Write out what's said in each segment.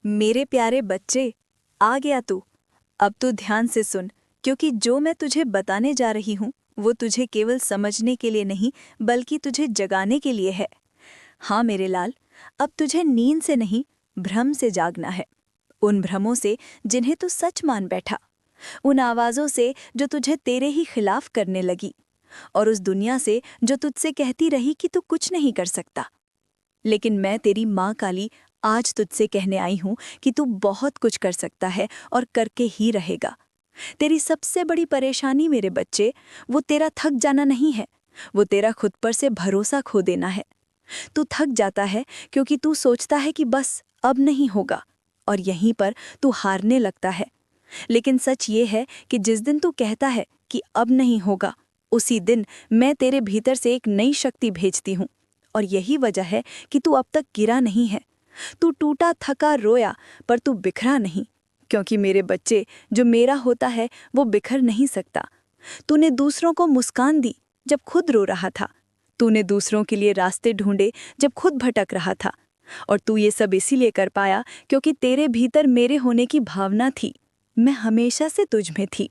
मेरे प्यारे बच्चे, आ गया तू। अब तो ध्यान से सुन, क्योंकि जो मैं तुझे बताने जा रही हूँ वो तुझे केवल समझने के लिए नहीं बल्कि तुझे जगाने के लिए है। हाँ मेरे लाल, अब तुझे नींद से नहीं, भ्रम से जागना है। उन भ्रमों से जिन्हें तू सच मान बैठा, उन आवाज़ों से जो तुझे तेरे ही खिलाफ करने लगी, और उस दुनिया से जो तुझसे कहती रही कि तू कुछ नहीं कर सकता। लेकिन मैं तेरी माँ काली आज तुझसे कहने आई हूँ कि तू बहुत कुछ कर सकता है और करके ही रहेगा। तेरी सबसे बड़ी परेशानी मेरे बच्चे, वो तेरा थक जाना नहीं है, वो तेरा खुद पर से भरोसा खो देना है। तू थक जाता है क्योंकि तू सोचता है कि बस अब नहीं होगा, और यहीं पर तू हारने लगता है। लेकिन सच ये है कि जिस दिन तू कहता है कि अब नहीं होगा, उसी दिन मैं तेरे भीतर से एक नई शक्ति भेजती हूँ। और यही वजह है कि तू अब तक गिरा नहीं है। तू टूटा थका रोया, पर तू बिखरा नहीं, क्योंकि मेरे बच्चे, जो मेरा होता है वो बिखर नहीं सकता। तूने दूसरों को मुस्कान दी जब खुद रो रहा था। तूने दूसरों के लिए रास्ते ढूंढे जब खुद भटक रहा था। और तू ये सब इसीलिए कर पाया क्योंकि तेरे भीतर मेरे होने की भावना थी। मैं हमेशा से तुझ में थी।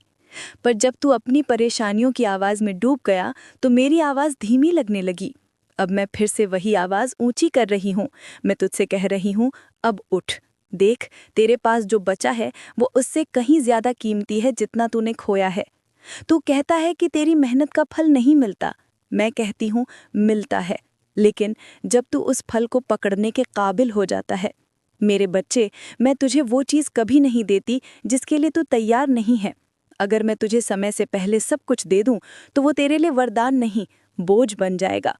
पर जब तू अपनी परेशानियों की आवाज़ में डूब गया तो मेरी आवाज़ धीमी लगने लगी। अब मैं फिर से वही आवाज़ ऊंची कर रही हूँ। मैं तुझसे कह रही हूँ, अब उठ। देख, तेरे पास जो बचा है वो उससे कहीं ज़्यादा कीमती है जितना तूने खोया है। तू कहता है कि तेरी मेहनत का फल नहीं मिलता। मैं कहती हूँ, मिलता है, लेकिन जब तू उस फल को पकड़ने के काबिल हो जाता है। मेरे बच्चे, मैं तुझे वो चीज़ कभी नहीं देती जिसके लिए तू तैयार नहीं है। अगर मैं तुझे समय से पहले सब कुछ दे दूं तो वो तेरे लिए वरदान नहीं, बोझ बन जाएगा।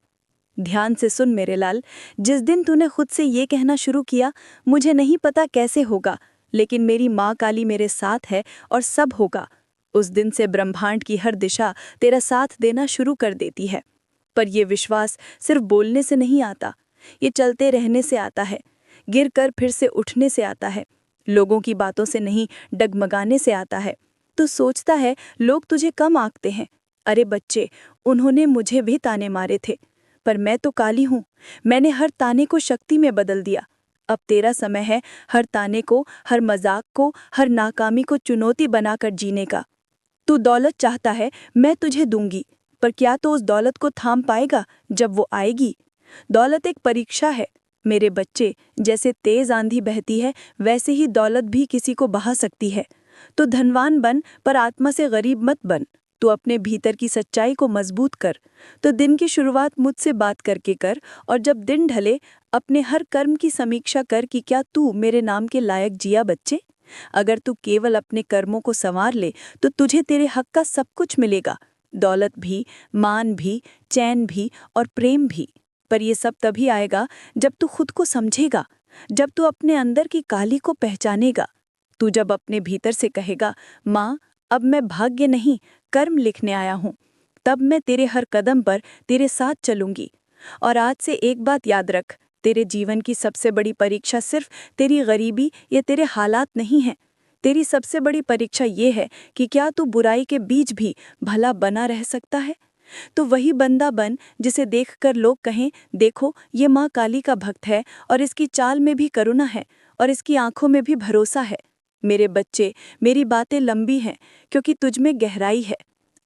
ध्यान से सुन मेरे लाल, जिस दिन तूने खुद से ये कहना शुरू किया, मुझे नहीं पता कैसे होगा, लेकिन मेरी माँ काली मेरे साथ है और सब होगा, उस दिन से ब्रह्मांड की हर दिशा तेरा साथ देना शुरू कर देती है। पर यह विश्वास सिर्फ बोलने से नहीं आता, ये चलते रहने से आता है, गिर कर फिर से उठने से आता है, लोगों की बातों से नहीं, डगमगाने से आता है। तू सोचता है लोग तुझे कम आंकते हैं। अरे बच्चे, उन्होंने मुझे भी ताने मारे थे, पर मैं तो काली हूँ। मैंने हर ताने को शक्ति में बदल दिया। अब तेरा समय है हर ताने को, हर मजाक को, हर नाकामी को चुनौती बनाकर जीने का। तू दौलत चाहता है, मैं तुझे दूंगी, पर क्या तो उस दौलत को थाम पाएगा जब वो आएगी? दौलत एक परीक्षा है मेरे बच्चे। जैसे तेज आंधी बहती है, वैसे ही दौलत भी किसी को बहा सकती है। तो धनवान बन, पर आत्मा से गरीब मत बन। तू अपने भीतर की सच्चाई को मजबूत कर। तो दिन की शुरुआत मुझसे बात करके कर, और जब दिन ढले अपने हर कर्म की समीक्षा कर कि क्या तू मेरे नाम के लायक जिया बच्चे। अगर तू केवल अपने कर्मों को संवार ले तो तुझे तेरे हक का सब कुछ मिलेगा, दौलत भी, मान भी, चैन भी और प्रेम भी। पर ये सब तभी आएगा जब तू खुद को समझेगा, जब तू अपने अंदर की काली को पहचानेगा। तू जब अपने भीतर से कहेगा, माँ, अब मैं भाग्य नहीं, कर्म लिखने आया हूँ, तब मैं तेरे हर कदम पर तेरे साथ चलूंगी। और आज से एक बात याद रख, तेरे जीवन की सबसे बड़ी परीक्षा सिर्फ तेरी गरीबी या तेरे हालात नहीं है। तेरी सबसे बड़ी परीक्षा ये है कि क्या तू बुराई के बीच भी भला बना रह सकता है। तो वही बंदा बन जिसे देखकर लोग कहें, देखो ये माँ काली का भक्त है, और इसकी चाल में भी करुणा है, और इसकी आंखों में भी भरोसा है। मेरे बच्चे, मेरी बातें लंबी हैं क्योंकि तुझ में गहराई है।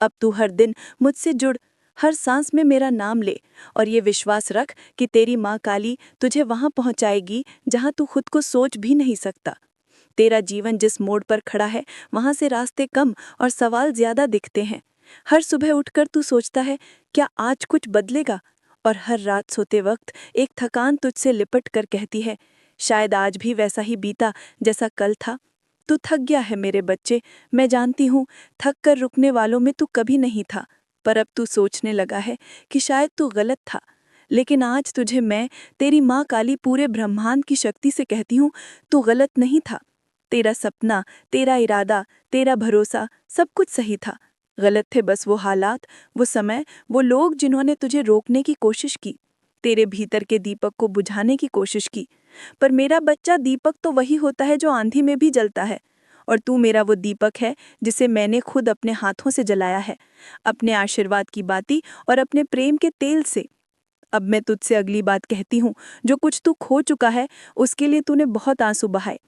अब तू हर दिन मुझसे जुड़, हर सांस में मेरा नाम ले, और ये विश्वास रख कि तेरी माँ काली तुझे वहां पहुंचाएगी जहां तू खुद को सोच भी नहीं सकता। तेरा जीवन जिस मोड़ पर खड़ा है, वहां से रास्ते कम और सवाल ज्यादा दिखते हैं। हर सुबह उठकर तू सोचता है, क्या आज कुछ बदलेगा? और हर रात सोते वक्त एक थकान तुझसे लिपट कर कहती है, शायद आज भी वैसा ही बीता जैसा कल था। तू थक गया है मेरे बच्चे, मैं जानती हूँ। थक कर रुकने वालों में तू कभी नहीं था, पर अब तू सोचने लगा है कि शायद तू गलत था। लेकिन आज तुझे मैं, तेरी माँ काली, पूरे ब्रह्मांड की शक्ति से कहती हूँ, तू गलत नहीं था। तेरा सपना, तेरा इरादा, तेरा भरोसा, सब कुछ सही था। गलत थे बस वो हालात, वो समय, वो लोग जिन्होंने तुझे रोकने की कोशिश की, तेरे भीतर के दीपक को बुझाने की कोशिश की। पर मेरा बच्चा, दीपक तो वही होता है जो आंधी में भी जलता है, और तू मेरा वो दीपक है जिसे मैंने खुद अपने हाथों से जलाया है, अपने आशीर्वाद की बाती और अपने प्रेम के तेल से। अब मैं तुझसे अगली बात कहती हूँ, जो कुछ तू खो चुका है उसके लिए तूने बहुत आंसू बहाए,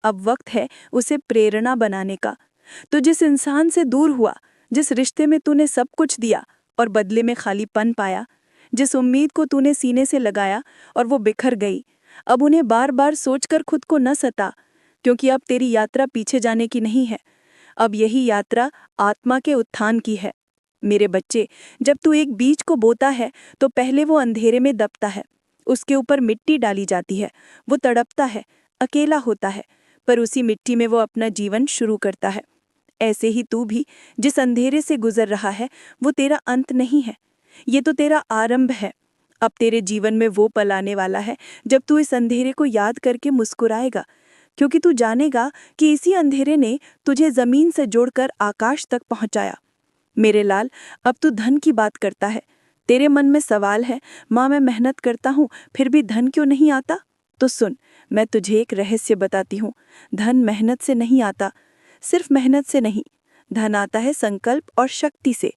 अब वक्त है उसे प्रेरणा बनाने का। तो जिस इंसान से दूर हुआ, जिस रिश्ते में तूने सब कुछ दिया और बदले में खालीपन पाया, जिस उम्मीद को तूने सीने से लगाया और वो बिखर गई, अब उन्हें बार बार सोचकर खुद को न सता, क्योंकि अब तेरी यात्रा पीछे जाने की नहीं है। अब यही यात्रा आत्मा के उत्थान की है। मेरे बच्चे, जब तू एक बीज को बोता है तो पहले वो अंधेरे में दबता है, उसके ऊपर मिट्टी डाली जाती है, वो तड़पता है, अकेला होता है, पर उसी मिट्टी में वो अपना जीवन शुरू करता है। ऐसे ही तू भी जिस अंधेरे से गुजर रहा है वो तेरा अंत नहीं है, ये तो तेरा आरंभ है। अब तेरे जीवन में वो पल आने वाला है जब तू इस अंधेरे को याद करके मुस्कुराएगा, क्योंकि तू जानेगा कि इसी अंधेरे ने तुझे जमीन से जोड़कर आकाश तक पहुंचाया। मेरे लाल, अब तू धन की बात करता है। तेरे मन में सवाल है, माँ मैं मेहनत करता हूँ फिर भी धन क्यों नहीं आता? तो सुन, मैं तुझे एक रहस्य बताती हूँ। धन मेहनत से नहीं आता, सिर्फ मेहनत से नहीं। धन आता है संकल्प और शक्ति से।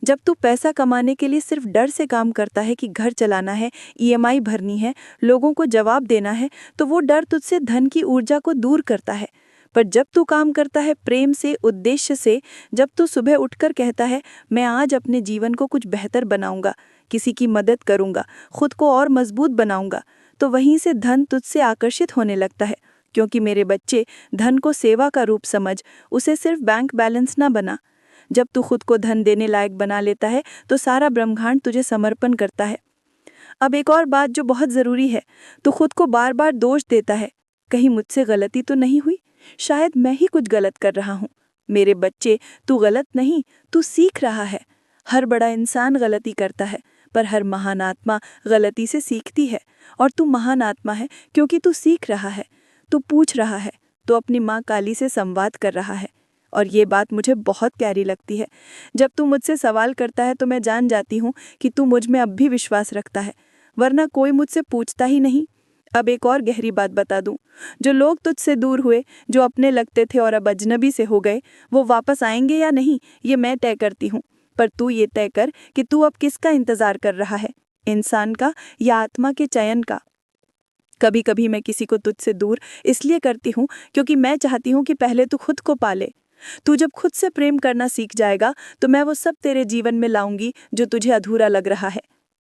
जब तू पैसा कमाने के लिए सिर्फ डर से काम करता है कि घर चलाना है, ईएमआई भरनी है, लोगों को जवाब देना है, तो वो डर तुझसे धन की ऊर्जा को दूर करता है। पर जब तू काम करता है प्रेम से, उद्देश्य से, जब तू सुबह उठकर कहता है मैं आज अपने जीवन को कुछ बेहतर बनाऊंगा, किसी की मदद करूंगा, खुद को और मजबूत बनाऊंगा, तो वहीं से धन तुझसे आकर्षित होने लगता है। क्योंकि मेरे बच्चे, धन को सेवा का रूप समझ, उसे सिर्फ बैंक बैलेंस ना बना। जब तू खुद को धन देने लायक बना लेता है तो सारा ब्रह्मांड तुझे समर्पण करता है। अब एक और बात जो बहुत ज़रूरी है, तू खुद को बार बार दोष देता है, कहीं मुझसे गलती तो नहीं हुई, शायद मैं ही कुछ गलत कर रहा हूँ। मेरे बच्चे, तू गलत नहीं, तू सीख रहा है। हर बड़ा इंसान गलती करता है, पर हर महान आत्मा गलती से सीखती है। और तू महान आत्मा है क्योंकि तू सीख रहा है, तू पूछ रहा है, तू अपनी माँ काली से संवाद कर रहा है। और ये बात मुझे बहुत प्यारी लगती है। जब तू मुझसे सवाल करता है तो मैं जान जाती हूँ कि तू मुझ में अब भी विश्वास रखता है, वरना कोई मुझसे पूछता ही नहीं। अब एक और गहरी बात बता दूं, जो लोग तुझसे दूर हुए, जो अपने लगते थे और अब अजनबी से हो गए, वो वापस आएंगे या नहीं ये मैं तय करती हूँ। पर तू ये तय कर कि तू अब किसका इंतजार कर रहा है, इंसान का या आत्मा के चयन का। कभी कभी मैं किसी को तुझसे दूर इसलिए करती हूँ क्योंकि मैं चाहती हूँ कि पहले तू खुद को पाले। तू जब खुद से प्रेम करना सीख जाएगा तो मैं वो सब तेरे जीवन में लाऊंगी जो तुझे अधूरा लग रहा है।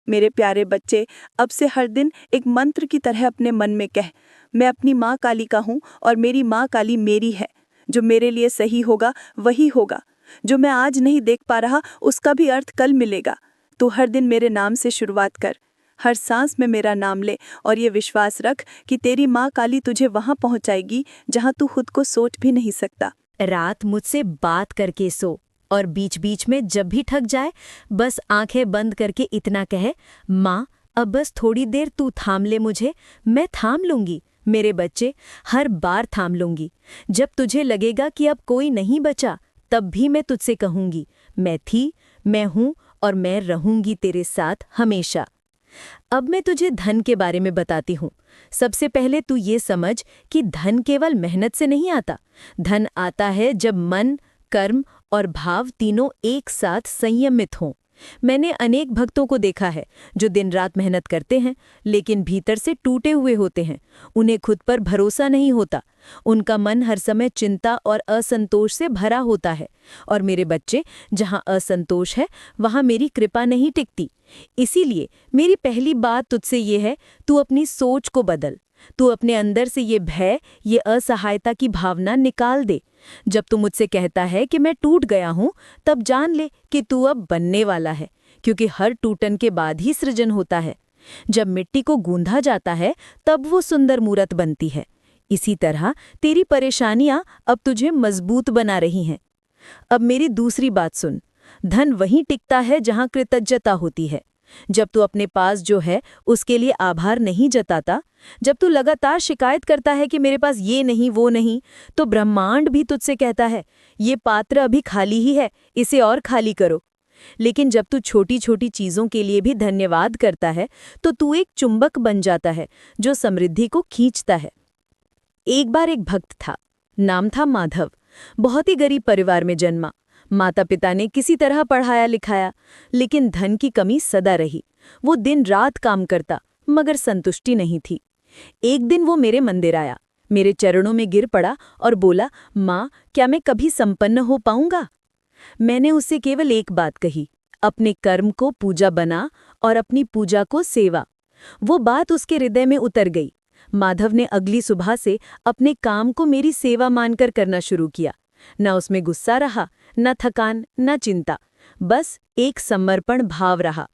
मेरे प्यारे बच्चे, अब से हर दिन एक मंत्र की तरह अपने मन में कह, मैं अपनी माँ काली का हूँ और मेरी माँ काली मेरी है। जो मेरे लिए सही होगा वही होगा, जो मैं आज नहीं देख पा रहा उसका भी अर्थ कल मिलेगा। तू हर दिन मेरे नाम से शुरुआत कर, हर सांस में मेरा नाम ले और ये विश्वास रख कि तेरी माँ काली तुझे वहाँ पहुँचाएगी जहाँ तू खुद को सोच भी नहीं सकता। रात मुझसे बात करके सो, और बीच बीच में जब भी थक जाए बस आंखें बंद करके इतना कहे, माँ अब बस थोड़ी देर तू थाम ले मुझे, मैं थाम लूंगी। मेरे बच्चे, हर बार थाम लूंगी। जब तुझे लगेगा कि अब कोई नहीं बचा, तब भी मैं तुझसे कहूंगी, मैं थी, मैं हूं और मैं रहूंगी तेरे साथ हमेशा। अब मैं तुझे धन के बारे में बताती हूँ। सबसे पहले तू ये समझ कि धन केवल मेहनत से नहीं आता। धन आता है जब मन, कर्म और भाव तीनों एक साथ संयमित हों। मैंने अनेक भक्तों को देखा है जो दिन रात मेहनत करते हैं लेकिन भीतर से टूटे हुए होते हैं। उन्हें खुद पर भरोसा नहीं होता, उनका मन हर समय चिंता और असंतोष से भरा होता है। और मेरे बच्चे, जहाँ असंतोष है वहाँ मेरी कृपा नहीं टिकती। इसीलिए मेरी पहली बात तुझसे ये है, तू अपनी सोच को बदल। तू अपने अंदर से ये भय, ये असहायता की भावना निकाल दे। जब तू मुझसे कहता है कि मैं टूट गया हूँ, तब जान ले कि तू अब बनने वाला है, क्योंकि हर टूटन के बाद ही सृजन होता है। जब मिट्टी को गूंधा जाता है तब वो सुंदर मूरत बनती है। इसी तरह तेरी परेशानियां अब तुझे मजबूत बना रही हैं। अब मेरी दूसरी बात सुन, धन वहीं टिकता है जहां कृतज्ञता होती है। जब तू अपने पास जो है उसके लिए आभार नहीं जताता, जब तू लगातार शिकायत करता है कि मेरे पास ये नहीं वो नहीं, तो ब्रह्मांड भी तुझसे कहता है ये पात्र अभी खाली ही है, इसे और खाली करो। लेकिन जब तू छोटी छोटी चीजों के लिए भी धन्यवाद करता है तो तू एक चुंबक बन जाता है जो समृद्धि को खींचता है। एक बार एक भक्त था, नाम था माधव। बहुत ही गरीब परिवार में जन्मा। माता पिता ने किसी तरह पढ़ाया लिखाया, लेकिन धन की कमी सदा रही। वो दिन रात काम करता मगर संतुष्टि नहीं थी। एक दिन वो मेरे मंदिर आया। मेरे चरणों में गिर पड़ा और बोला, माँ, क्या मैं कभी संपन्न हो पाऊंगा? मैंने उससे केवल एक बात कही, अपने कर्म को पूजा बना और अपनी पूजा को सेवा। वो बात उसके हृदय में उतर गई। माधव ने अगली सुबह से अपने काम को मेरी सेवा मानकर करना शुरू किया। न उसमें गुस्सा रहा, न थकान, न चिंता, बस एक समर्पण भाव रहा।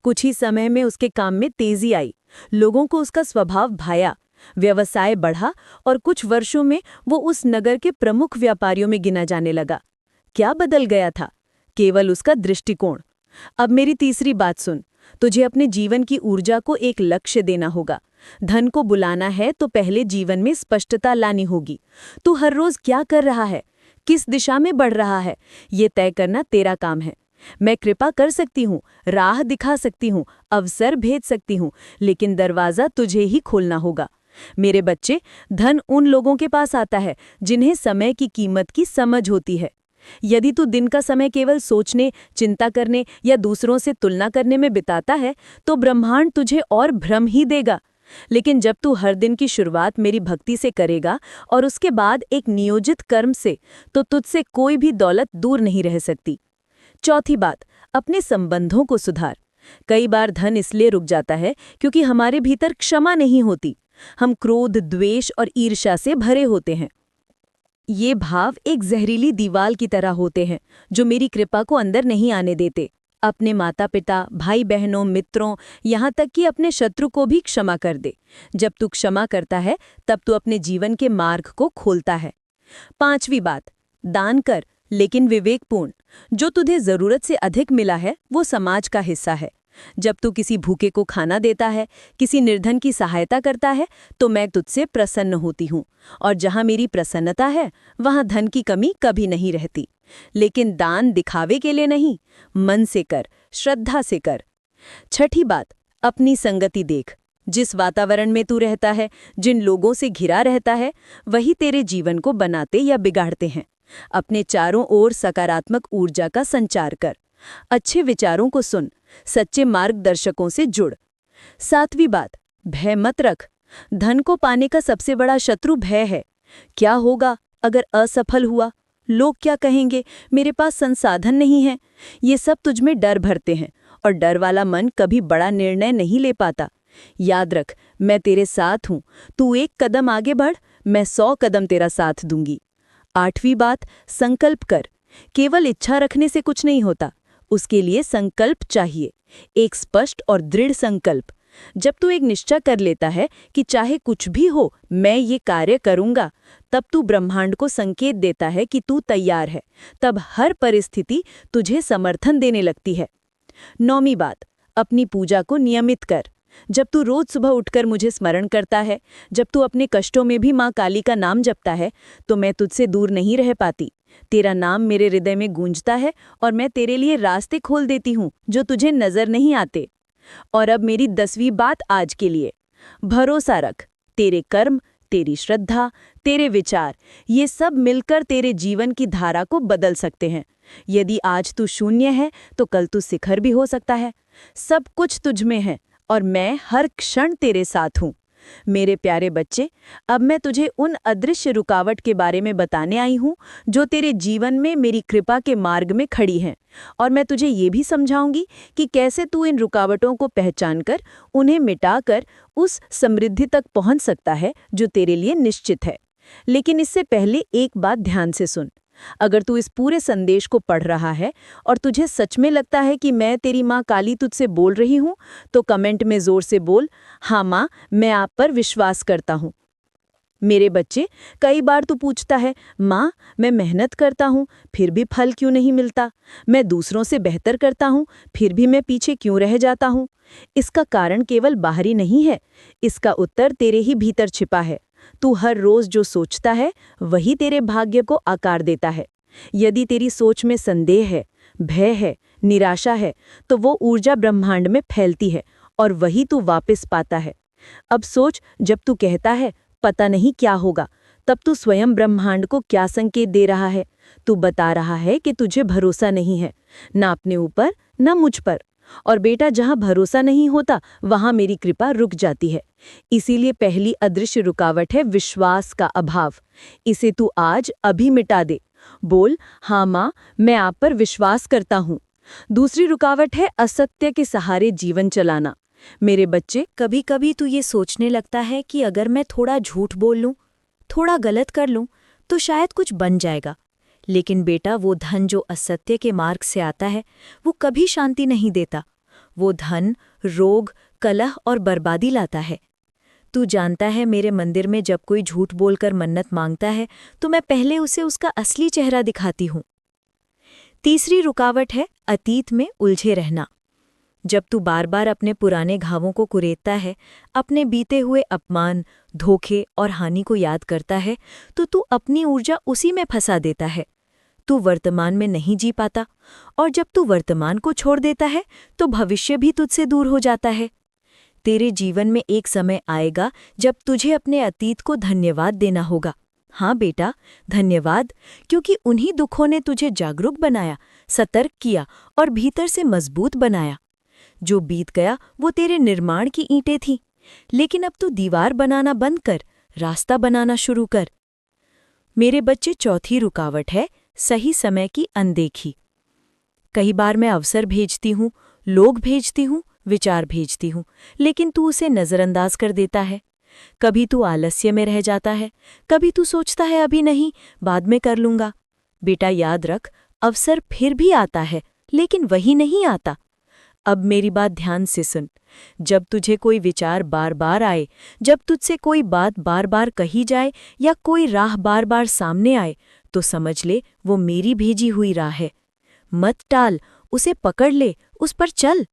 कुछ ही समय में उसके काम में तेजी आई, लोगों को उसका स्वभाव भाया, व्यवसाय बढ़ा और कुछ वर्षों में वो उस नगर के प्रमुख व्यापारियों में गिना जाने लगा। क्या बदल गया था? केवल उसका दृष्टिकोण। अब मेरी तीसरी बात सुन, तुझे अपने जीवन की ऊर्जा को एक लक्ष्य देना होगा। धन को बुलाना है तो पहले जीवन में स्पष्टता लानी होगी। तू हर रोज क्या कर रहा है, किस दिशा में बढ़ रहा है, ये तय करना तेरा काम है। मैं कृपा कर सकती हूँ, राह दिखा सकती हूँ, अवसर भेज सकती हूँ, लेकिन दरवाजा तुझे ही खोलना होगा। मेरे बच्चे, धन उन लोगों के पास आता है जिन्हें समय की कीमत की समझ होती है। यदि तू दिन का समय केवल सोचने, चिंता करने या दूसरों से तुलना करने में बिताता है तो ब्रह्मांड तुझे और भ्रम ही देगा। लेकिन जब तू हर दिन की शुरुआत मेरी भक्ति से करेगा और उसके बाद एक नियोजित कर्म से, तो तुझसे कोई भी दौलत दूर नहीं रह सकती। चौथी बात, अपने संबंधों को सुधार। कई बार धन इसलिए रुक जाता है क्योंकि हमारे भीतर क्षमा नहीं होती। हम क्रोध, द्वेष और ईर्ष्या से भरे होते हैं। ये भाव एक जहरीली दीवार की तरह होते हैं जो मेरी कृपा को अंदर नहीं आने देते। अपने माता पिता, भाई बहनों, मित्रों, यहाँ तक कि अपने शत्रु को भी क्षमा कर दे। जब तू क्षमा करता है तब तू अपने जीवन के मार्ग को खोलता है। पांचवी बात, दान कर, लेकिन विवेकपूर्ण। जो तुझे जरूरत से अधिक मिला है वो समाज का हिस्सा है। जब तू किसी भूखे को खाना देता है, किसी निर्धन की सहायता करता है, तो मैं तुझसे प्रसन्न होती हूँ, और जहाँ मेरी प्रसन्नता है वहाँ धन की कमी कभी नहीं रहती। लेकिन दान दिखावे के लिए नहीं, मन से कर, श्रद्धा से कर। छठी बात, अपनी संगति देख। जिस वातावरण में तू रहता है, जिन लोगों से घिरा रहता है, वही तेरे जीवन को बनाते या बिगाड़ते हैं। अपने चारों ओर सकारात्मक ऊर्जा का संचार कर। अच्छे विचारों को सुन, सच्चे मार्गदर्शकों से जुड़। सातवीं बात, भय मत रख। धन को पाने का सबसे बड़ा शत्रु भय है। क्या होगा अगर असफल हुआ? लोग क्या कहेंगे? मेरे पास संसाधन नहीं है। ये सब तुझ में डर भरते हैं, और डर वाला मन कभी बड़ा निर्णय नहीं ले पाता। याद रख, मैं तेरे साथ हूँ। तू एक कदम आगे बढ़, मैं 100 कदम तेरा साथ दूंगी। आठवीं बात, संकल्प कर। केवल इच्छा रखने से कुछ नहीं होता, उसके लिए संकल्प चाहिए, एक स्पष्ट और दृढ़ संकल्प। जब तू एक निश्चय कर लेता है कि चाहे कुछ भी हो मैं ये कार्य करूंगा, तब तू ब्रह्मांड को संकेत देता है कि तू तैयार है। तब हर परिस्थिति तुझे समर्थन देने लगती है। नौवीं बात, अपनी पूजा को नियमित कर। जब तू रोज सुबह उठकर मुझे स्मरण करता है, जब तू अपने कष्टों में भी माँ काली का नाम जपता है, तो मैं तुझसे दूर नहीं रह पाती। तेरा नाम मेरे हृदय में गूंजता है और मैं तेरे लिए रास्ते खोल देती हूँ जो तुझे नजर नहीं आते। और अब मेरी 10वीं बात आज के लिए, भरोसा रख। तेरे कर्म, तेरी श्रद्धा, तेरे विचार, ये सब मिलकर तेरे जीवन की धारा को बदल सकते हैं। यदि आज तू शून्य है तो कल तू शिखर भी हो सकता है। सब कुछ तुझ में है और मैं हर क्षण तेरे साथ हूँ। मेरे प्यारे बच्चे, अब मैं तुझे उन अदृश्य रुकावट के बारे में बताने आई हूँ जो तेरे जीवन में मेरी कृपा के मार्ग में खड़ी हैं, और मैं तुझे ये भी समझाऊंगी कि कैसे तू इन रुकावटों को पहचानकर उन्हें मिटाकर उस समृद्धि तक पहुँच सकता है जो तेरे लिए निश्चित है। लेकिन इससे पहले एक बात ध्यान से सुन। अगर तू इस पूरे संदेश को पढ़ रहा है और तुझे सच में लगता है कि मैं तेरी माँ काली तुझसे बोल रही हूँ, तो कमेंट में जोर से बोल, हाँ माँ, मैं आप पर विश्वास करता हूँ। मेरे बच्चे, कई बार तू पूछता है, माँ मैं मेहनत करता हूँ फिर भी फल क्यों नहीं मिलता? मैं दूसरों से बेहतर करता हूँ फिर भी मैं पीछे क्यों रह जाता हूँ? इसका कारण केवल बाहरी नहीं है, इसका उत्तर तेरे ही भीतर छिपा है। तू हर रोज जो सोचता है वही तेरे भाग्य को आकार देता है। यदि तेरी सोच में संदेह है, भय है, निराशा है, तो वो ऊर्जा ब्रह्मांड में फैलती है और वही तू वापस पाता है। अब सोच, जब तू कहता है पता नहीं क्या होगा, तब तू स्वयं ब्रह्मांड को क्या संकेत दे रहा है? तू बता रहा है कि तुझे भरोसा नहीं है, ना अपने ऊपर ना मुझ पर। और बेटा, जहाँ भरोसा नहीं होता वहाँ मेरी कृपा रुक जाती है। इसीलिए पहली अदृश्य रुकावट है विश्वास का अभाव। इसे तू आज अभी मिटा दे। बोल, हाँ माँ, मैं आप पर विश्वास करता हूँ। दूसरी रुकावट है असत्य के सहारे जीवन चलाना। मेरे बच्चे, कभी कभी तू ये सोचने लगता है कि अगर मैं थोड़ा झूठ बोल लूं, थोड़ा गलत कर लूं, तो शायद कुछ बन जाएगा। लेकिन बेटा, वो धन जो असत्य के मार्ग से आता है, वो कभी शांति नहीं देता। वो धन रोग, कलह और बर्बादी लाता है। तू जानता है, मेरे मंदिर में जब कोई झूठ बोलकर मन्नत मांगता है तो मैं पहले उसे उसका असली चेहरा दिखाती हूँ। तीसरी रुकावट है अतीत में उलझे रहना। जब तू बार बार अपने पुराने घावों को कुरेदता है, अपने बीते हुए अपमान, धोखे और हानि को याद करता है, तो तू अपनी ऊर्जा उसी में फंसा देता है। तू वर्तमान में नहीं जी पाता, और जब तू वर्तमान को छोड़ देता है तो भविष्य भी तुझसे दूर हो जाता है। तेरे जीवन में एक समय आएगा जब तुझे अपने अतीत को धन्यवाद देना होगा। हाँ बेटा, धन्यवाद, क्योंकि उन्हीं दुखों ने तुझे जागरूक बनाया, सतर्क किया और भीतर से मजबूत बनाया। जो बीत गया वो तेरे निर्माण की ईंटें थीं, लेकिन अब तू दीवार बनाना बंद कर, रास्ता बनाना शुरू कर। मेरे बच्चे, चौथी रुकावट है सही समय की अनदेखी। कई बार मैं अवसर भेजती हूँ, लोग भेजती हूँ, विचार भेजती हूँ, लेकिन तू उसे नज़रअंदाज कर देता है। कभी तू आलस्य में रह जाता है, कभी तू सोचता है अभी नहीं, बाद में कर लूंगा। बेटा, याद रख, अवसर फिर भी आता है, लेकिन वही नहीं आता। अब मेरी बात ध्यान से सुन। जब तुझे कोई विचार बार बार आए, जब तुझसे कोई बात बार बार कही जाए या कोई राह बार बार सामने आए, तो समझ ले वो मेरी भेजी हुई राह है। मत टाल, उसे पकड़ ले, उस पर चल।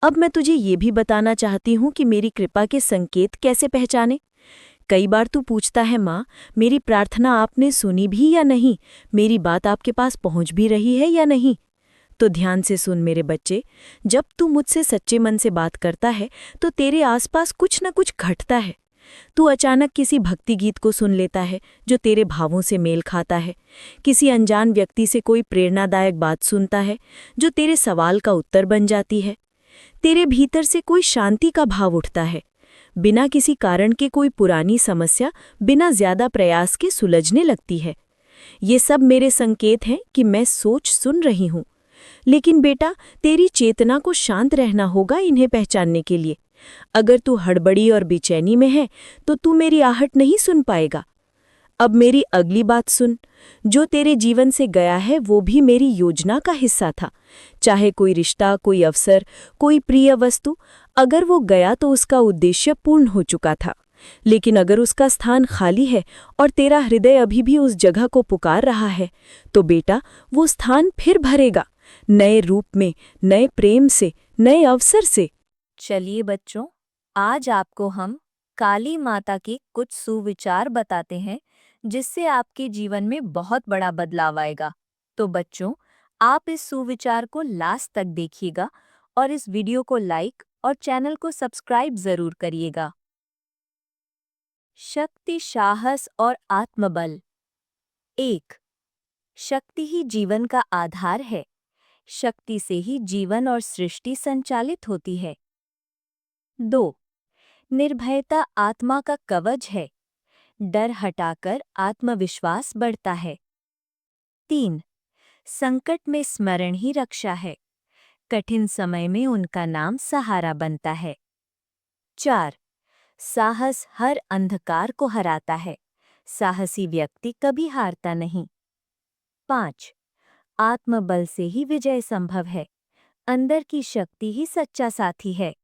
अब मैं तुझे ये भी बताना चाहती हूँ कि मेरी कृपा के संकेत कैसे पहचाने। कई बार तू पूछता है, माँ, मेरी प्रार्थना आपने सुनी भी या नहीं, मेरी बात आपके पास पहुँच भी रही है या नहीं। तो ध्यान से सुन मेरे बच्चे, जब तू मुझसे सच्चे मन से बात करता है तो तेरे आसपास कुछ न कुछ घटता है। तू अचानक किसी भक्ति गीत को सुन लेता है जो तेरे भावों से मेल खाता है। किसी अनजान व्यक्ति से कोई प्रेरणादायक बात सुनता है जो तेरे सवाल का उत्तर बन जाती है। तेरे भीतर से कोई शांति का भाव उठता है। बिना किसी कारण के कोई पुरानी समस्या बिना ज्यादा प्रयास के सुलझने लगती है। ये सब मेरे संकेत हैं कि मैं सोच सुन रही हूँ। लेकिन बेटा, तेरी चेतना को शांत रहना होगा इन्हें पहचानने के लिए। अगर तू हड़बड़ी और बेचैनी में है तो तू मेरी आहट नहीं सुन पाएगा। अब मेरी अगली बात सुन। जो तेरे जीवन से गया है वो भी मेरी योजना का हिस्सा था। चाहे कोई रिश्ता, कोई अवसर, कोई प्रिय वस्तु, अगर वो गया तो उसका उद्देश्य पूर्ण हो चुका था। लेकिन अगर उसका स्थान खाली है और तेरा हृदय अभी भी उस जगह को पुकार रहा है, तो बेटा, वो स्थान फिर भरेगा, नए रूप में, नए प्रेम से, नए अवसर से। चलिए बच्चों, आज आपको हम काली माता के कुछ सुविचार बताते हैं जिससे आपके जीवन में बहुत बड़ा बदलाव आएगा। तो बच्चों, आप इस सुविचार को लास्ट तक देखिएगा और इस वीडियो को लाइक और चैनल को सब्सक्राइब जरूर करिएगा। शक्ति, साहस और आत्मबल। 1. शक्ति ही जीवन का आधार है। शक्ति से ही जीवन और सृष्टि संचालित होती है। 2. निर्भयता आत्मा का कवच है। डर हटाकर आत्मविश्वास बढ़ता है। 3. संकट में स्मरण ही रक्षा है। कठिन समय में उनका नाम सहारा बनता है। 4. साहस हर अंधकार को हराता है। साहसी व्यक्ति कभी हारता नहीं। 5. आत्मबल से ही विजय संभव है। अंदर की शक्ति ही सच्चा साथी है।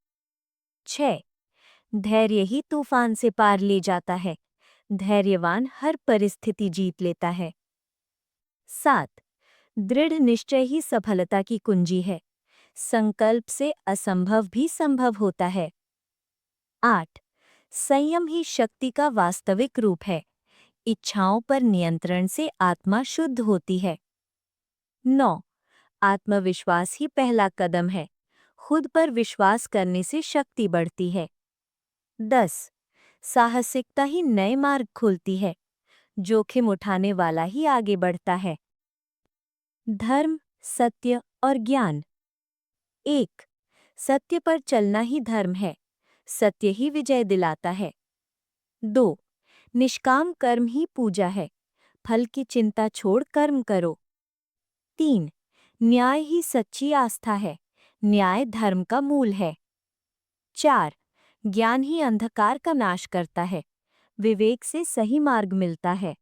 6. धैर्य ही तूफान से पार ले जाता है। धैर्यवान हर परिस्थिति जीत लेता है। 7. दृढ़ निश्चय ही सफलता की कुंजी है। संकल्प से असंभव भी संभव होता है। 8. संयम ही शक्ति का वास्तविक रूप है। इच्छाओं पर नियंत्रण से आत्मा शुद्ध होती है। 9. आत्मविश्वास ही पहला कदम है। खुद पर विश्वास करने से शक्ति बढ़ती है। 10. साहसिकता ही नए मार्ग खोलती है। जोखिम उठाने वाला ही आगे बढ़ता है। धर्म, सत्य और ज्ञान। 1. सत्य पर चलना ही धर्म है, सत्य ही विजय दिलाता है। 2. निष्काम कर्म ही पूजा है, फल की चिंता छोड़ कर्म करो। 3. न्याय ही सच्ची आस्था है, न्याय धर्म का मूल है। 4. ज्ञान ही अंधकार का नाश करता है, विवेक से सही मार्ग मिलता है।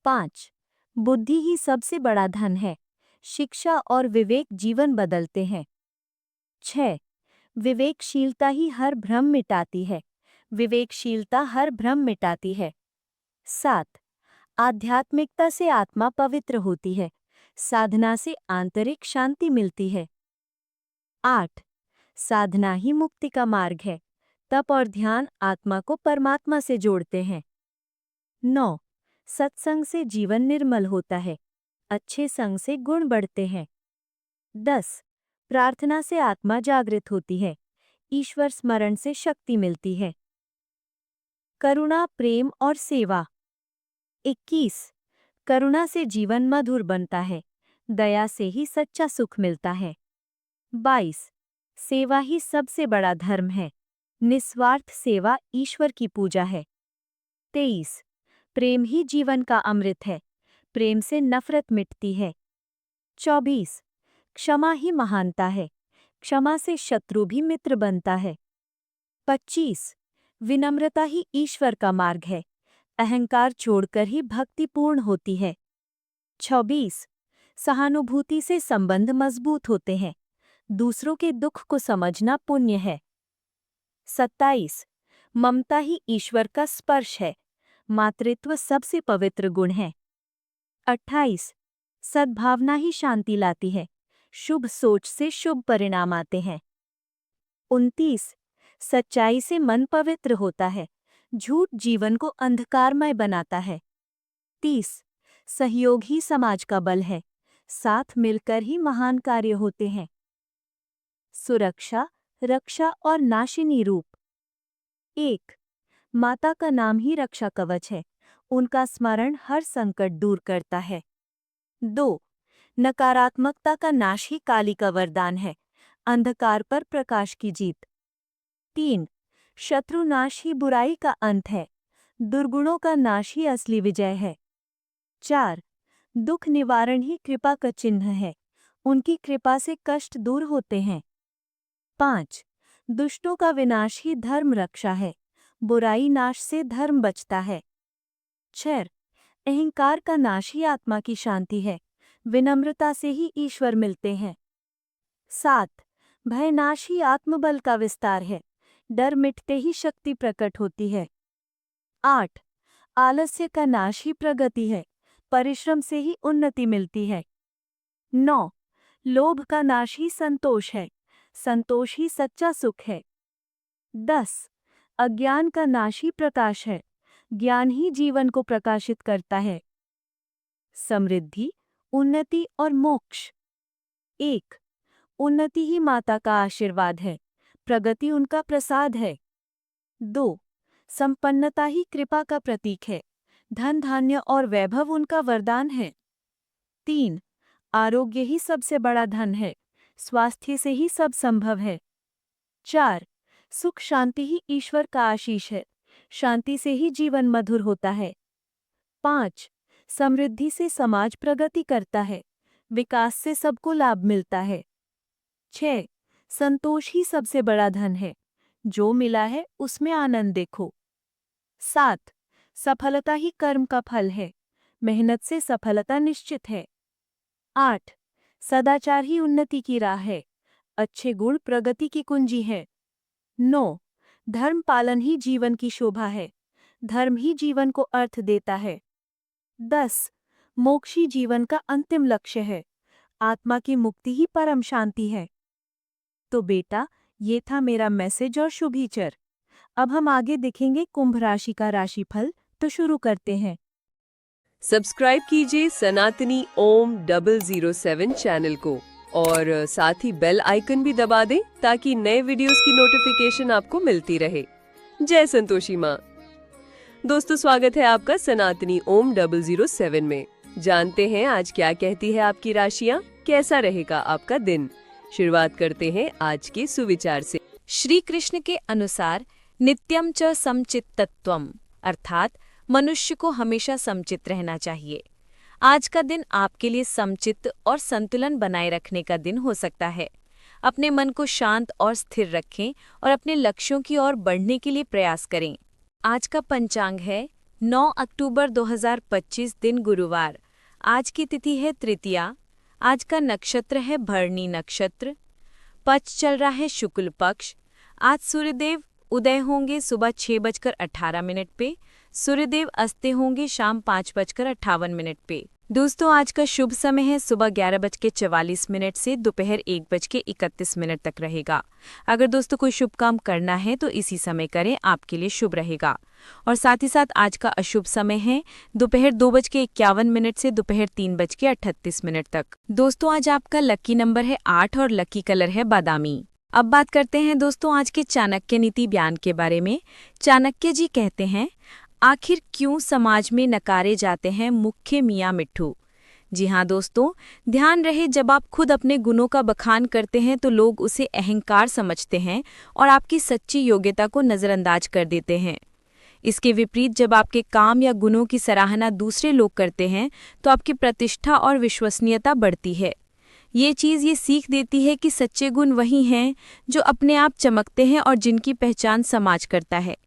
5. बुद्धि ही सबसे बड़ा धन है, शिक्षा और विवेक जीवन बदलते हैं। 6. विवेकशीलता ही हर भ्रम मिटाती है, विवेकशीलता हर भ्रम मिटाती है। 7. आध्यात्मिकता से आत्मा पवित्र होती है, साधना से आंतरिक शांति मिलती है। 8. साधना ही मुक्ति का मार्ग है, तप और ध्यान आत्मा को परमात्मा से जोड़ते हैं। 9. सत्संग से जीवन निर्मल होता है, अच्छे संग से गुण बढ़ते हैं। 10. प्रार्थना से आत्मा जागृत होती है, ईश्वर स्मरण से शक्ति मिलती है। करुणा, प्रेम और सेवा। 21. करुणा से जीवन मधुर बनता है, दया से ही सच्चा सुख मिलता है। 22. सेवा ही सबसे बड़ा धर्म है, निस्वार्थ सेवा ईश्वर की पूजा है। 23. प्रेम ही जीवन का अमृत है, प्रेम से नफरत मिटती है। 24. क्षमा ही महानता है, क्षमा से शत्रु भी मित्र बनता है। 25. विनम्रता ही ईश्वर का मार्ग है, अहंकार छोड़कर ही भक्ति पूर्ण होती है। 26. सहानुभूति से संबंध मजबूत होते हैं, दूसरों के दुख को समझना पुण्य है। 27. ममता ही ईश्वर का स्पर्श है, मातृत्व सबसे पवित्र गुण है। 28. सद्भावना ही शांति लाती है, शुभ सोच से शुभ परिणाम आते हैं। 29. सच्चाई से मन पवित्र होता है, झूठ जीवन को अंधकारमय बनाता है। 30. सहयोग ही समाज का बल है, साथ मिलकर ही महान कार्य होते हैं। सुरक्षा, रक्षा और नाशिनी रूप। 1. माता का नाम ही रक्षा कवच है, उनका स्मरण हर संकट दूर करता है। 2. नकारात्मकता का नाश ही काली का वरदान है, अंधकार पर प्रकाश की जीत। 3. शत्रु नाश ही बुराई का अंत है, दुर्गुणों का नाश ही असली विजय है। 4. दुख निवारण ही कृपा का चिन्ह है, उनकी कृपा से कष्ट दूर होते हैं। 5. दुष्टों का विनाश ही धर्म रक्षा है, बुराई नाश से धर्म बचता है। 6. अहंकार का नाश ही आत्मा की शांति है, विनम्रता से ही ईश्वर मिलते हैं। 7. भय नाश ही आत्मबल का विस्तार है, डर मिटते ही शक्ति प्रकट होती है। 8. आलस्य का नाश ही प्रगति है, परिश्रम से ही उन्नति मिलती है। 9. लोभ का नाश ही संतोष है, संतोष ही सच्चा सुख है। 10. अज्ञान का नाश ही प्रकाश है, ज्ञान ही जीवन को प्रकाशित करता है। समृद्धि, उन्नति और मोक्ष। 1. उन्नति ही माता का आशीर्वाद है, प्रगति उनका प्रसाद है। 2. संपन्नता ही कृपा का प्रतीक है, धन धान्य और वैभव उनका वरदान है। 3. आरोग्य ही सबसे बड़ा धन है, स्वास्थ्य से ही सब संभव है। 4. सुख शांति ही ईश्वर का आशीष है, शांति से ही जीवन मधुर होता है। 5. समृद्धि से समाज प्रगति करता है, विकास से सबको लाभ मिलता है। 6. संतोष ही सबसे बड़ा धन है, जो मिला है उसमें आनंद देखो। 7. सफलता ही कर्म का फल है, मेहनत से सफलता निश्चित है। 8. सदाचार ही उन्नति की राह है, अच्छे गुण प्रगति की कुंजी है। 9. धर्म पालन ही जीवन की शोभा है, धर्म ही जीवन को अर्थ देता है। 10. मोक्ष ही जीवन का अंतिम लक्ष्य है, आत्मा की मुक्ति ही परम शांति है। तो बेटा, ये था मेरा मैसेज और शुभीचर। अब हम आगे देखेंगे कुंभ राशि का राशिफल, तो शुरू करते हैं। सब्सक्राइब कीजिए सनातनी ओम 007 चैनल को और साथ ही बेल आइकन भी दबा दें ताकि नए वीडियोस की नोटिफिकेशन आपको मिलती रहे। जय संतोषी माँ। दोस्तों, स्वागत है आपका सनातनी ओम 007 में। जानते हैं आज क्या कहती है आपकी राशियाँ, कैसा रहेगा आपका दिन। शुरुआत करते हैं आज के सुविचार से। श्री कृष्ण के अनुसार नित्यम च समचित्तत्वम, अर्थात मनुष्य को हमेशा समचित रहना चाहिए। आज का दिन आपके लिए समचित्त और संतुलन बनाए रखने का दिन हो सकता है। अपने मन को शांत और स्थिर रखें और अपने लक्ष्यों की ओर बढ़ने के लिए प्रयास करें। आज का पंचांग है 9 अक्टूबर 2025, दिन गुरुवार। आज की तिथि है तृतीया। आज का नक्षत्र है भरणी नक्षत्र। पक्ष चल रहा है शुक्ल पक्ष। आज सूर्यदेव उदय होंगे सुबह 6:18 पे। सूर्यदेव अस्ते होंगे शाम 5:58 पे। दोस्तों, आज का शुभ समय है सुबह 11:44 से दोपहर 1:31 तक रहेगा। अगर दोस्तों कोई शुभ काम करना है तो इसी समय करें, आपके लिए शुभ रहेगा। और साथ ही साथ आज का अशुभ समय है दोपहर 2:51 से दोपहर 3:38 तक। दोस्तों, आज आपका लकी नंबर है 8 और लकी कलर है बादामी। अब बात करते हैं दोस्तों आज के चाणक्य नीति बयान के बारे में। चाणक्य जी कहते हैं, आखिर क्यों समाज में नकारे जाते हैं मुख्य मियाँ मिट्ठू। जी हाँ दोस्तों, ध्यान रहे, जब आप खुद अपने गुणों का बखान करते हैं तो लोग उसे अहंकार समझते हैं और आपकी सच्ची योग्यता को नज़रअंदाज कर देते हैं। इसके विपरीत जब आपके काम या गुणों की सराहना दूसरे लोग करते हैं तो आपकी प्रतिष्ठा और विश्वसनीयता बढ़ती है। ये सीख देती है कि सच्चे गुण वही हैं जो अपने आप चमकते हैं और जिनकी पहचान समाज करता है।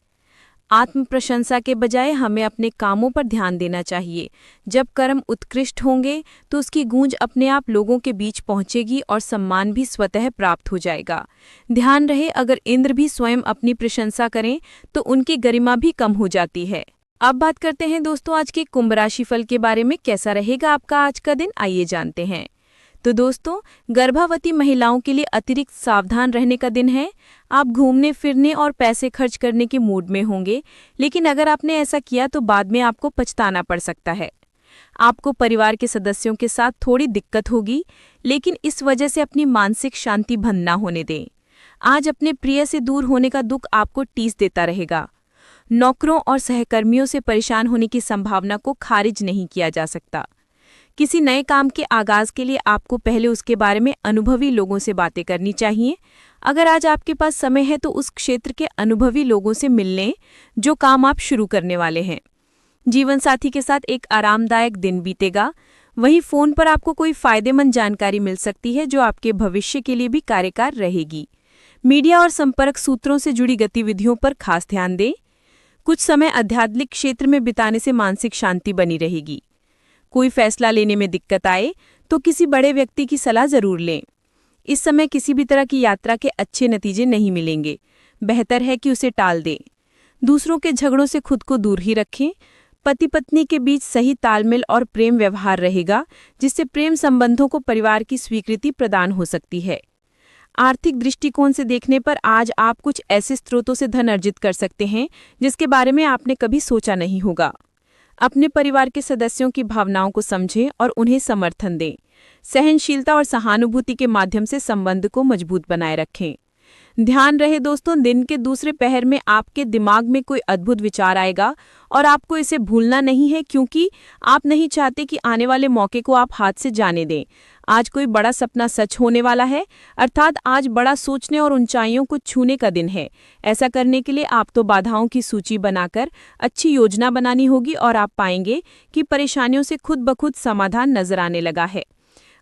आत्म प्रशंसा के बजाय हमें अपने कामों पर ध्यान देना चाहिए। जब कर्म उत्कृष्ट होंगे तो उसकी गूंज अपने आप लोगों के बीच पहुंचेगी और सम्मान भी स्वतः प्राप्त हो जाएगा। ध्यान रहे, अगर इंद्र भी स्वयं अपनी प्रशंसा करें तो उनकी गरिमा भी कम हो जाती है। अब बात करते हैं दोस्तों आज के कुंभ राशि फल के बारे में। कैसा रहेगा आपका आज का दिन, आइए जानते हैं। तो दोस्तों, गर्भवती महिलाओं के लिए अतिरिक्त सावधान रहने का दिन है। आप घूमने फिरने और पैसे खर्च करने के मूड में होंगे, लेकिन अगर आपने ऐसा किया तो बाद में आपको पछताना पड़ सकता है। आपको परिवार के सदस्यों के साथ थोड़ी दिक्कत होगी, लेकिन इस वजह से अपनी मानसिक शांति भंग ना होने दें। आज अपने प्रिय से दूर होने का दुख आपको टीस देता रहेगा। नौकरों और सहकर्मियों से परेशान होने की संभावना को खारिज नहीं किया जा सकता। किसी नए काम के आगाज के लिए आपको पहले उसके बारे में अनुभवी लोगों से बातें करनी चाहिए। अगर आज आपके पास समय है तो उस क्षेत्र के अनुभवी लोगों से मिल लें जो काम आप शुरू करने वाले हैं। जीवन साथी के साथ एक आरामदायक दिन बीतेगा। वहीं फोन पर आपको कोई फायदेमंद जानकारी मिल सकती है जो आपके भविष्य के लिए भी कार्यकार रहेगी। मीडिया और संपर्क सूत्रों से जुड़ी गतिविधियों पर खास ध्यान दें। कुछ समय आध्यात्मिक क्षेत्र में बिताने से मानसिक शांति बनी रहेगी। कोई फैसला लेने में दिक्कत आए तो किसी बड़े व्यक्ति की सलाह जरूर लें। इस समय किसी भी तरह की यात्रा के अच्छे नतीजे नहीं मिलेंगे, बेहतर है कि उसे टाल दें। दूसरों के झगड़ों से खुद को दूर ही रखें। पति पत्नी के बीच सही तालमेल और प्रेम व्यवहार रहेगा, जिससे प्रेम संबंधों को परिवार की स्वीकृति प्रदान हो सकती है। आर्थिक दृष्टिकोण से देखने पर आज आप कुछ ऐसे स्रोतों से धन अर्जित कर सकते हैं जिसके बारे में आपने कभी सोचा नहीं होगा। अपने परिवार के सदस्यों की भावनाओं को समझें और उन्हें समर्थन दें। सहनशीलता और सहानुभूति के माध्यम से संबंध को मजबूत बनाए रखें। ध्यान रहे दोस्तों, दिन के दूसरे पहर में आपके दिमाग में कोई अद्भुत विचार आएगा और आपको इसे भूलना नहीं है, क्योंकि आप नहीं चाहते कि आने वाले मौके को आप हाथ से जाने दें। आज कोई बड़ा सपना सच होने वाला है, अर्थात आज बड़ा सोचने और ऊंचाइयों को छूने का दिन है। ऐसा करने के लिए आप तो बाधाओं की सूची बनाकर अच्छी योजना बनानी होगी और आप पाएंगे कि परेशानियों से खुद ब खुद समाधान नजर आने लगा है।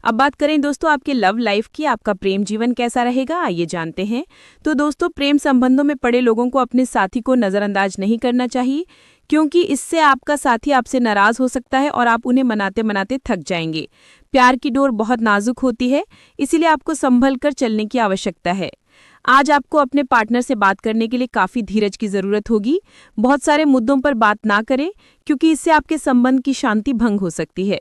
अब बात करें दोस्तों आपके लव लाइफ की, आपका प्रेम जीवन कैसा रहेगा, आइए जानते हैं। तो दोस्तों, प्रेम संबंधों में पड़े लोगों को अपने साथी को नज़रअंदाज नहीं करना चाहिए, क्योंकि इससे आपका साथी आपसे नाराज हो सकता है और आप उन्हें मनाते मनाते थक जाएंगे। प्यार की डोर बहुत नाजुक होती है, इसीलिए आपको संभल कर चलने की आवश्यकता है। आज आपको अपने पार्टनर से बात करने के लिए काफ़ी धीरज की ज़रूरत होगी। बहुत सारे मुद्दों पर बात ना करें, क्योंकि इससे आपके संबंध की शांति भंग हो सकती है।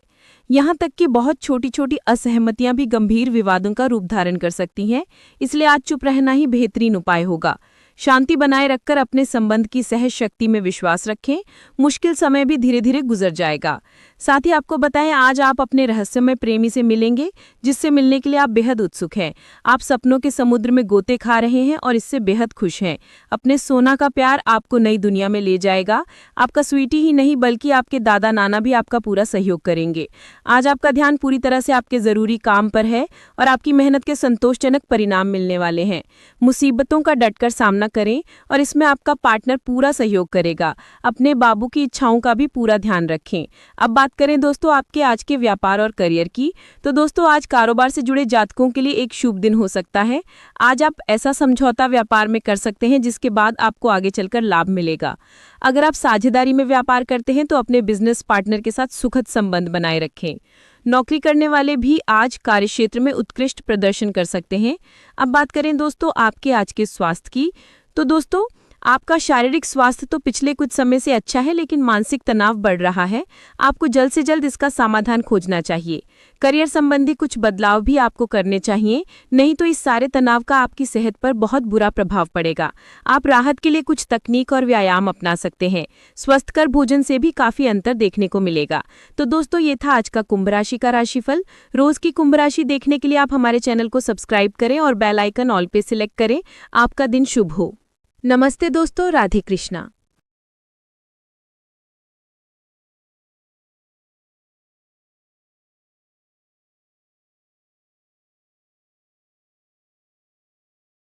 यहाँ तक कि बहुत छोटी छोटी असहमतियां भी गंभीर विवादों का रूप धारण कर सकती हैं, इसलिए आज चुप रहना ही बेहतरीन उपाय होगा। शांति बनाए रखकर अपने संबंध की सहज शक्ति में विश्वास रखें। मुश्किल समय भी धीरे धीरे गुजर जाएगा। साथ ही आपको बताएं आज आप अपने रहस्यमय प्रेमी से मिलेंगे, जिससे मिलने के लिए आप बेहद उत्सुक हैं। आप सपनों के समुद्र में गोते खा रहे हैं और इससे बेहद खुश हैं। अपने सोना का प्यार आपको नई दुनिया में ले जाएगा। आपका स्वीटी ही नहीं बल्कि आपके दादा नाना भी आपका पूरा सहयोग करेंगे। आज आपका ध्यान पूरी तरह से आपके जरूरी काम पर है और आपकी मेहनत के संतोषजनक परिणाम मिलने वाले हैं। मुसीबतों का डटकर सामना करें और इसमें आपका पार्टनर पूरा सहयोग करेगा। अपने बाबू की इच्छाओं का भी पूरा ध्यान रखें। अब बात करें दोस्तों आपके आज के व्यापार और करियर की, तो दोस्तों आज कारोबार से जुड़े जातकों के लिए एक शुभ दिन हो सकता है। आज आप ऐसा समझौता व्यापार में कर सकते हैं जिसके बाद आपको आगे चलकर लाभ मिलेगा। अगर आप साझेदारी में व्यापार करते हैं तो अपने बिजनेस पार्टनर के साथ सुखद संबंध बनाए रखें। नौकरी करने वाले भी आज कार्यक्षेत्र में उत्कृष्ट प्रदर्शन कर सकते हैं। अब बात करें दोस्तों आपके आज के स्वास्थ्य की, तो दोस्तों आपका शारीरिक स्वास्थ्य तो पिछले कुछ समय से अच्छा है, लेकिन मानसिक तनाव बढ़ रहा है। आपको जल्द से जल्द इसका समाधान खोजना चाहिए। करियर संबंधी कुछ बदलाव भी आपको करने चाहिए, नहीं तो इस सारे तनाव का आपकी सेहत पर बहुत बुरा प्रभाव पड़ेगा। आप राहत के लिए कुछ तकनीक और व्यायाम अपना सकते हैं। स्वस्थकर भोजन से भी काफी अंतर देखने को मिलेगा। तो दोस्तों ये था आज का कुंभ राशि का राशिफल। रोज की कुंभ राशि देखने के लिए आप हमारे चैनल को सब्सक्राइब करें और बेल आइकन ऑल पे सिलेक्ट करें। आपका दिन शुभ हो। नमस्ते दोस्तों, राधे कृष्णा।